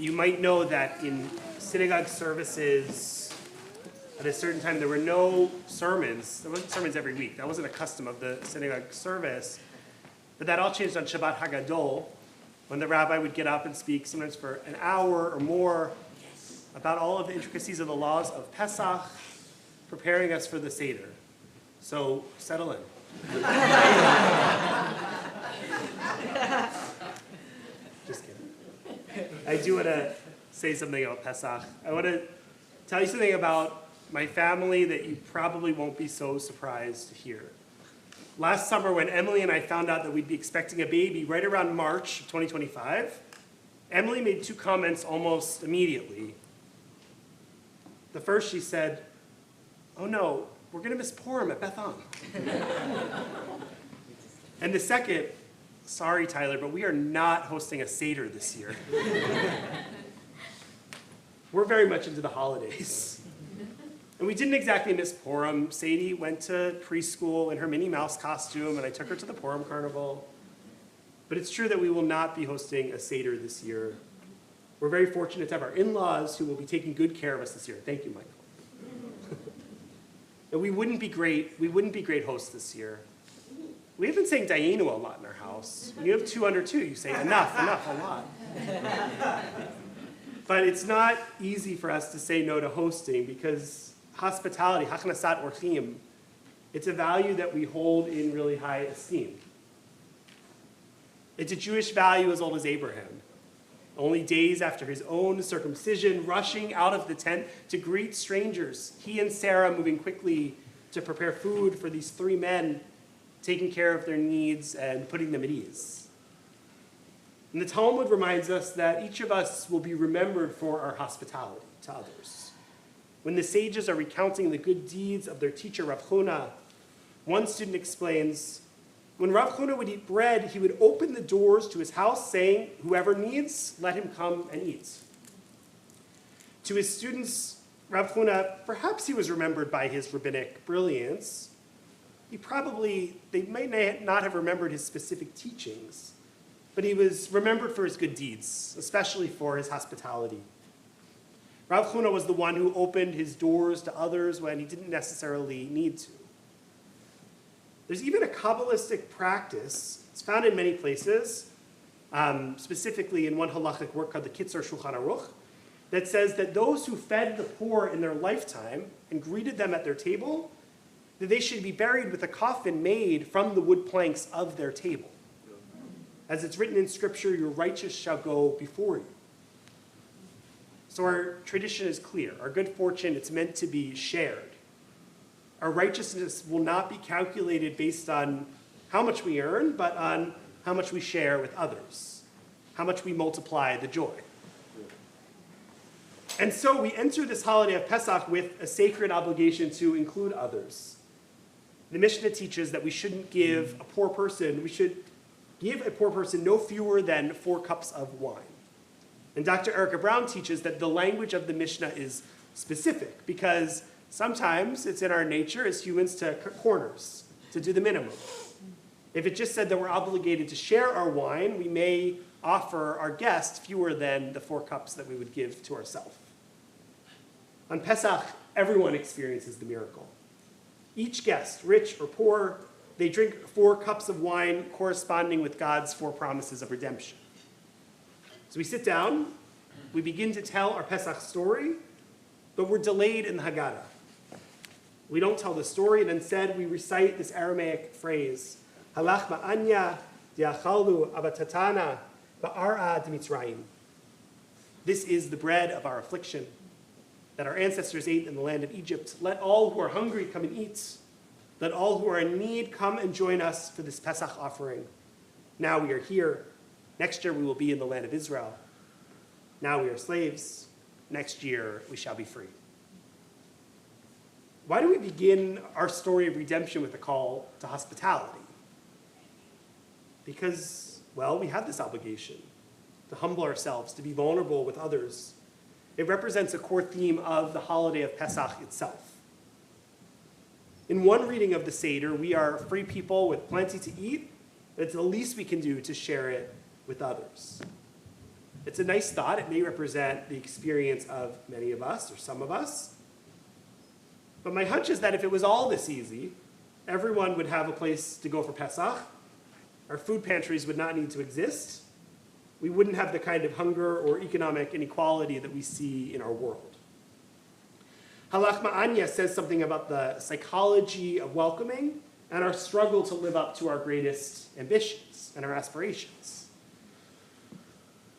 You might know that in synagogue services at a certain time there were no sermons. There wasn't sermons every week. That wasn't a custom of the synagogue service. But that all changed on Shabbat HaGadol, when the rabbi would get up and speak, sometimes for an hour or more, about all of the intricacies of the laws of Pesach, preparing us for the Seder. So settle in. Just kidding. I do want to say something about Pesach. I want to tell you something about my family that you probably won't be so surprised to hear. Last summer, when Emily and I found out that we'd be expecting a baby right around March of 2025, Emily made two comments almost immediately. The first, she said, "Oh no, we're going to miss Purim at Beth Am." And the second, "Sorry, Tyler, but we are not hosting a Seder this year." We're very much into the holidays. And we didn't exactly miss Purim. Sadie went to preschool in her Minnie Mouse costume, and I took her to the Purim Carnival. But it's true that we will not be hosting a Seder this year. We're very fortunate to have our in-laws who will be taking good care of us this year. Thank you, Michael. And we wouldn't be great hosts this year. We have been saying Dayenu a lot in our house. When you have two under two, you say enough, a lot. But it's not easy for us to say no to hosting because hospitality, hachnasat orchim, it's a value that we hold in really high esteem. It's a Jewish value as old as Abraham. Only days after his own circumcision, rushing out of the tent to greet strangers, he and Sarah moving quickly to prepare food for these three men, taking care of their needs and putting them at ease. And the Talmud reminds us that each of us will be remembered for our hospitality to others. When the sages are recounting the good deeds of their teacher, Rav Huna, one student explains, when Rav Huna would eat bread, he would open the doors to his house saying, "Whoever needs, let him come and eat." To his students, Rav Huna, perhaps he was remembered by his rabbinic brilliance. They might not have remembered his specific teachings, but he was remembered for his good deeds, especially for his hospitality. Rav Huna was the one who opened his doors to others when he didn't necessarily need to. There's even a Kabbalistic practice, it's found in many places, specifically in one halachic work called the Kitzur Shulchan Aruch, that says that those who fed the poor in their lifetime and greeted them at their table, that they should be buried with a coffin made from the wood planks of their table. As it's written in Scripture, your righteous shall go before you. So our tradition is clear. Our good fortune, it's meant to be shared. Our righteousness will not be calculated based on how much we earn, but on how much we share with others, how much we multiply the joy. And so we enter this holiday of Pesach with a sacred obligation to include others. The Mishnah teaches that we shouldn't give a poor person, we should give a poor person no fewer than 4 cups of wine. And Dr. Erica Brown teaches that the language of the Mishnah is specific because sometimes it's in our nature as humans to cut corners, to do the minimum. If it just said that we're obligated to share our wine, we may offer our guest fewer than the 4 cups that we would give to ourselves. On Pesach, everyone experiences the miracle. Each guest, rich or poor, they drink 4 cups of wine corresponding with God's 4 promises of redemption. So we sit down, we begin to tell our Pesach story, but we're delayed in the HaGadol. We don't tell the story, and instead we recite this Aramaic phrase, Halach ma'anya diachaldu abatatana ba'ara d'Mitzrayim. This is the bread of our affliction that our ancestors ate in the land of Egypt. Let all who are hungry come and eat. Let all who are in need come and join us for this Pesach offering. Now we are here. Next year we will be in the land of Israel. Now we are slaves. Next year we shall be free. Why do we begin our story of redemption with a call to hospitality? Because, well, we have this obligation to humble ourselves, to be vulnerable with others. It represents a core theme of the holiday of Pesach itself. In one reading of the Seder, we are free people with plenty to eat, but it's the least we can do to share it with others. It's a nice thought. It may represent the experience of many of us or some of us. But my hunch is that if it was all this easy, everyone would have a place to go for Pesach. Our food pantries would not need to exist. We wouldn't have the kind of hunger or economic inequality that we see in our world. Halachma Anya says something about the psychology of welcoming and our struggle to live up to our greatest ambitions and our aspirations.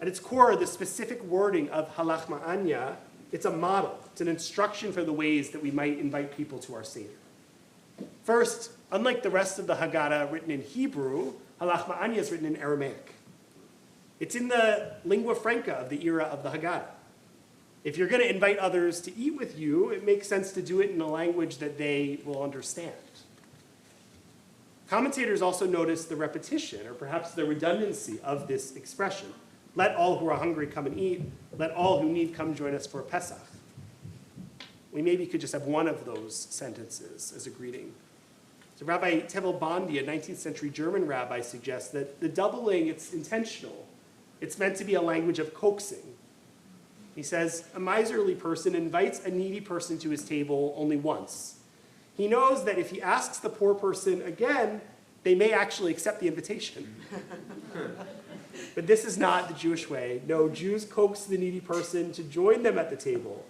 At its core, the specific wording of Halachma Anya, it's a model. It's an instruction for the ways that we might invite people to our Seder. First, unlike the rest of the Haggadah written in Hebrew, Halachma Anya is written in Aramaic. It's in the lingua franca of the era of the Haggadah. If you're going to invite others to eat with you, it makes sense to do it in a language that they will understand. Commentators also notice the repetition, or perhaps the redundancy of this expression. Let all who are hungry come and eat. Let all who need come join us for Pesach. We maybe could just have one of those sentences as a greeting. So Rabbi Tevel Bondi, a 19th century German rabbi, suggests that the doubling, it's intentional. It's meant to be a language of coaxing. He says, a miserly person invites a needy person to his table only once. He knows that if he asks the poor person again, they may actually accept the invitation. But this is not the Jewish way. No, Jews coax the needy person to join them at the table.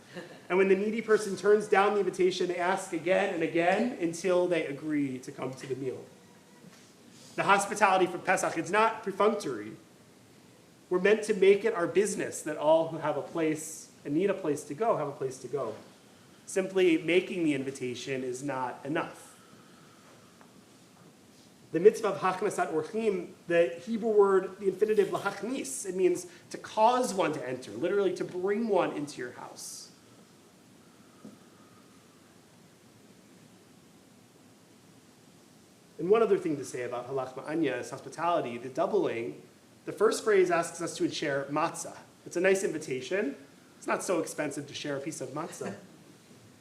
And when the needy person turns down the invitation, they ask again and again until they agree to come to the meal. The hospitality for Pesach, it's not perfunctory. We're meant to make it our business that all who have a place and need a place to go have a place to go. Simply making the invitation is not enough. The mitzvah of hachnasat orchim, the Hebrew word, the infinitive lahachnis, it means to cause one to enter, literally to bring one into your house. And one other thing to say about halachma anya is hospitality, the doubling. The first phrase asks us to share matzah. It's a nice invitation. It's not so expensive to share a piece of matzah.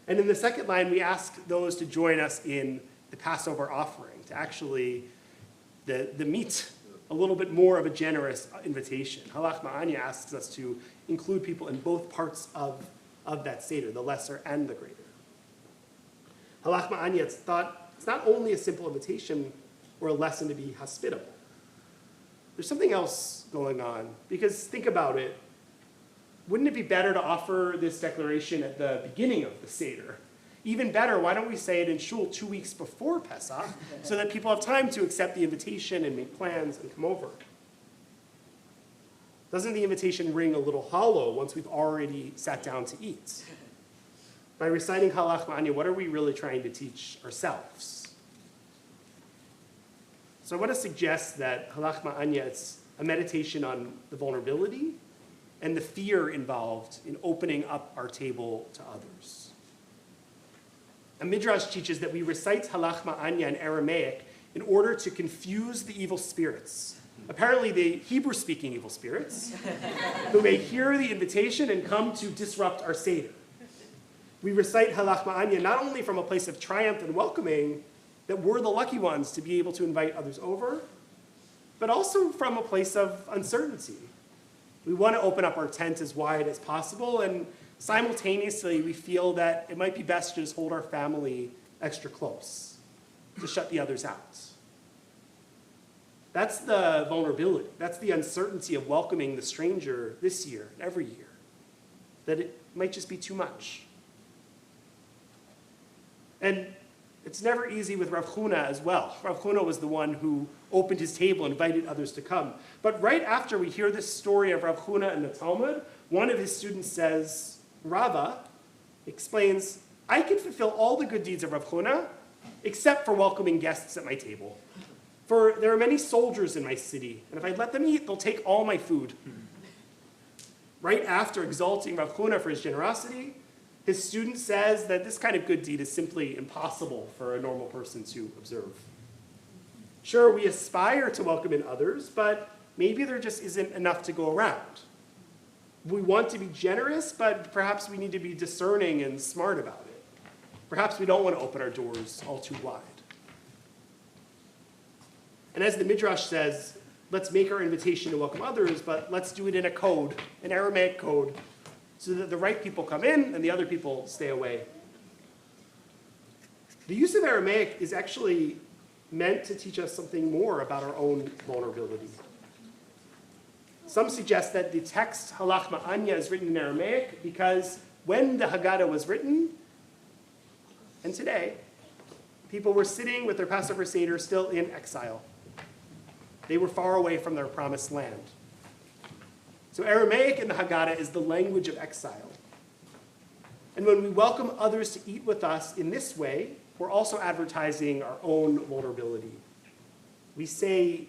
And in the second line, we ask those to join us in the Passover offering, to actually the meat, a little bit more of a generous invitation. Halachma Anya asks us to include people in both parts of that Seder, the lesser and the greater. Halachma Anya, it's not only a simple invitation or a lesson to be hospitable. There's something else going on, because think about it. Wouldn't it be better to offer this declaration at the beginning of the Seder? Even better, why don't we say it in shul 2 weeks before Pesach so that people have time to accept the invitation and make plans and come over? Doesn't the invitation ring a little hollow once we've already sat down to eat? By reciting Halachma Anya, what are we really trying to teach ourselves? So I want to suggest that Halachma Anya, it's a meditation on the vulnerability and the fear involved in opening up our table to others. A midrash teaches that we recite Halachma Anya in Aramaic in order to confuse the evil spirits. Apparently the Hebrew-speaking evil spirits who may hear the invitation and come to disrupt our Seder. We recite Halachma Anya not only from a place of triumph and welcoming, that we're the lucky ones to be able to invite others over, but also from a place of uncertainty. We want to open up our tent as wide as possible, and simultaneously, we feel that it might be best to just hold our family extra close, to shut the others out. That's the vulnerability. That's the uncertainty of welcoming the stranger this year and every year, that it might just be too much. And it's never easy with Rav Huna as well. Rav Huna was the one who opened his table and invited others to come. But right after we hear this story of Rav Huna in the Talmud, one of his students says, Rava explains, I can fulfill all the good deeds of Rav Huna, except for welcoming guests at my table. For there are many soldiers in my city, and if I let them eat, they'll take all my food. Right after exalting Rav Huna for his generosity, his student says that this kind of good deed is simply impossible for a normal person to observe. Sure, we aspire to welcome in others, but maybe there just isn't enough to go around. We want to be generous, but perhaps we need to be discerning and smart about it. Perhaps we don't want to open our doors all too wide. And as the Midrash says, let's make our invitation to welcome others, but let's do it in a code, an Aramaic code, so that the right people come in and the other people stay away. The use of Aramaic is actually meant to teach us something more about our own vulnerability. Some suggest that the text Halach Ma'anya is written in Aramaic because when the HaGadol was written, and today, people were sitting with their Passover Seder still in exile. They were far away from their promised land. So Aramaic in the Haggadah is the language of exile. And when we welcome others to eat with us in this way, we're also advertising our own vulnerability. We say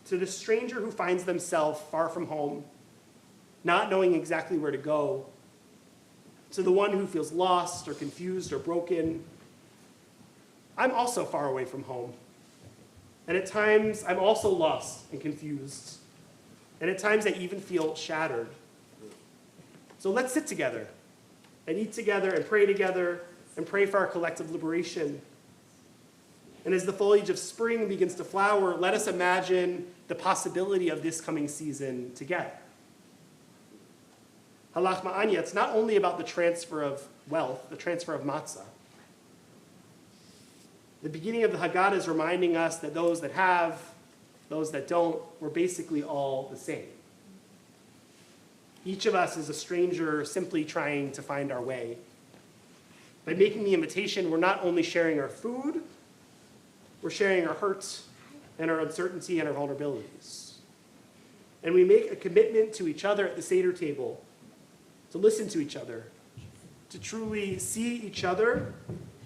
to the stranger who finds themselves far from home, not knowing exactly where to go, to the one who feels lost or confused or broken, I'm also far away from home. And at times, I'm also lost and confused. And at times, I even feel shattered. So let's sit together and eat together and pray for our collective liberation. And as the foliage of spring begins to flower, let us imagine the possibility of this coming season together. Halach Ma'anya, it's not only about the transfer of wealth, the transfer of matzah. The beginning of the Haggadah is reminding us that those that have, those that don't, we're basically all the same. Each of us is a stranger simply trying to find our way. By making the invitation, we're not only sharing our food, we're sharing our hurts and our uncertainty and our vulnerabilities. And we make a commitment to each other at the Seder table to listen to each other, to truly see each other,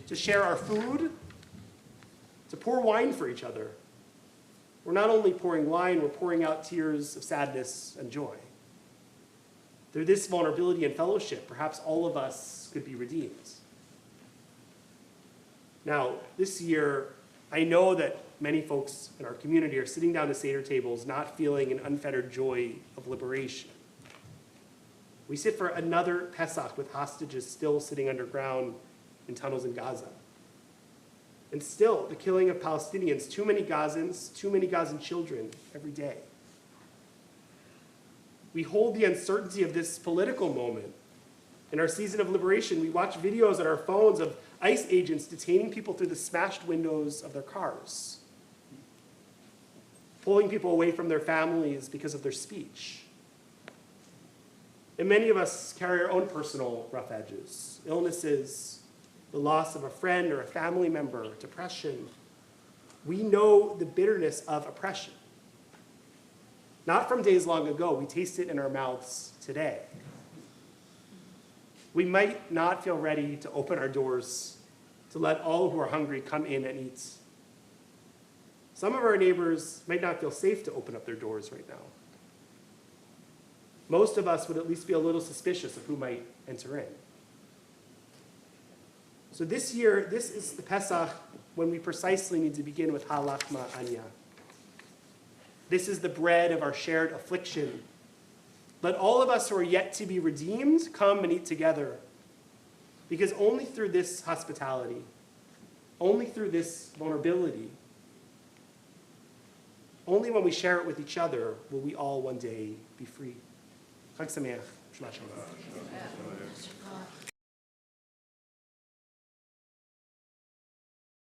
to share our food, to pour wine for each other. We're not only pouring wine, we're pouring out tears of sadness and joy. Through this vulnerability and fellowship, perhaps all of us could be redeemed. Now, this year, I know that many folks in our community are sitting down to Seder tables not feeling an unfettered joy of liberation. We sit for another Pesach with hostages still sitting underground in tunnels in Gaza. And still, the killing of Palestinians, too many Gazan children every day. We hold the uncertainty of this political moment. In our season of liberation, we watch videos on our phones of ICE agents detaining people through the smashed windows of their cars, pulling people away from their families because of their speech. And many of us carry our own personal rough edges, illnesses, the loss of a friend or a family member, depression. We know the bitterness of oppression. Not from days long ago, we taste it in our mouths today. We might not feel ready to open our doors to let all who are hungry come in and eat. Some of our neighbors might not feel safe to open up their doors right now. Most of us would at least be a little suspicious of who might enter in. So this year, this is the Pesach when we precisely need to begin with Halach Ma'anya. This is the bread of our shared affliction. Let all of us who are yet to be redeemed come and eat together. Because only through this hospitality, only through this vulnerability, only when we share it with each other will we all one day be free. Chag Sameach. Shabbat Shalom.